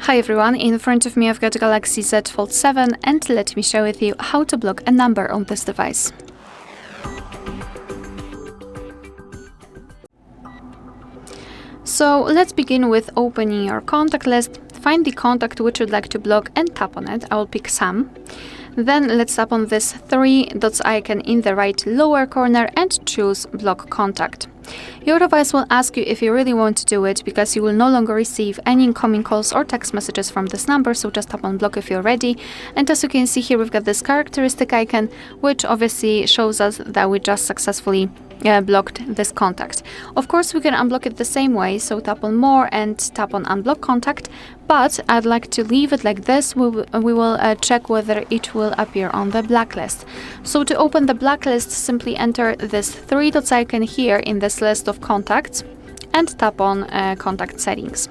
Hi everyone, in front of me I've got Galaxy Z Fold 7 and let me share with you how to block a number on this device. So let's begin with opening your contact list, find the contact which you'd like to block and tap on it. I will pick Sam. Then let's tap on this three dots icon in the right lower corner and choose block contact. Your device will ask you if you really want to do it because you will no longer receive any incoming calls or text messages from this number, so just tap on block if you're ready. And as you can see here, we've got this characteristic icon which obviously shows us that we just successfully blocked this contact. Of course, we can unblock it the same way, so tap on more and tap on unblock contact, but I'd like to leave it like this. We will check whether it will appear on the blacklist. So to open the blacklist, simply enter this three dots icon here in this list of contacts and tap on contact settings.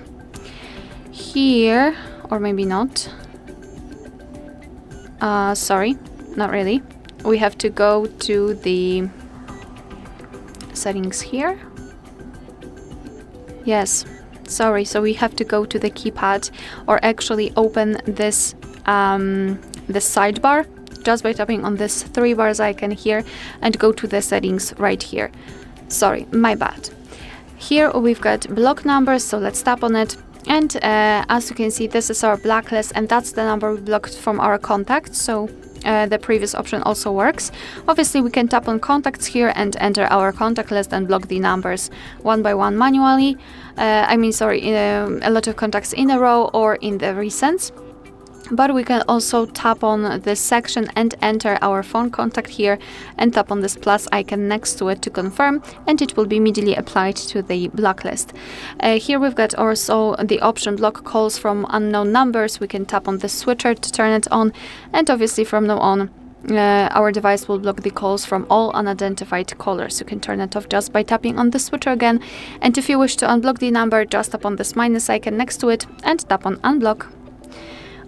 Here, or maybe not. Sorry, not really. We have to go to the settings here. Yes, sorry, so we have to go to the keypad or actually open this this sidebar just by tapping on this three bars icon here and go to the settings right here. Sorry, my bad. Here we've got block numbers, so let's tap on it. And as you can see, this is our blacklist and that's the number we blocked from our contacts. So the previous option also works. Obviously, we can tap on contacts here and enter our contact list and block the numbers one by one manually. a lot of contacts in a row or in the recents. But we can also tap on this section and enter our phone contact here and tap on this plus icon next to it to confirm, and it will be immediately applied to the blacklist. Here we've got also the option block calls from unknown numbers. We can tap on the switcher to turn it on, and obviously from now on our device will block the calls from all unidentified callers. You can turn it off just by tapping on the switcher again, and if you wish to unblock the number, just tap on this minus icon next to it and tap on unblock.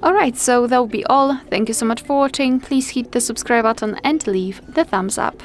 Alright, so that will be all. Thank you so much for watching. Please hit the subscribe button and leave the thumbs up.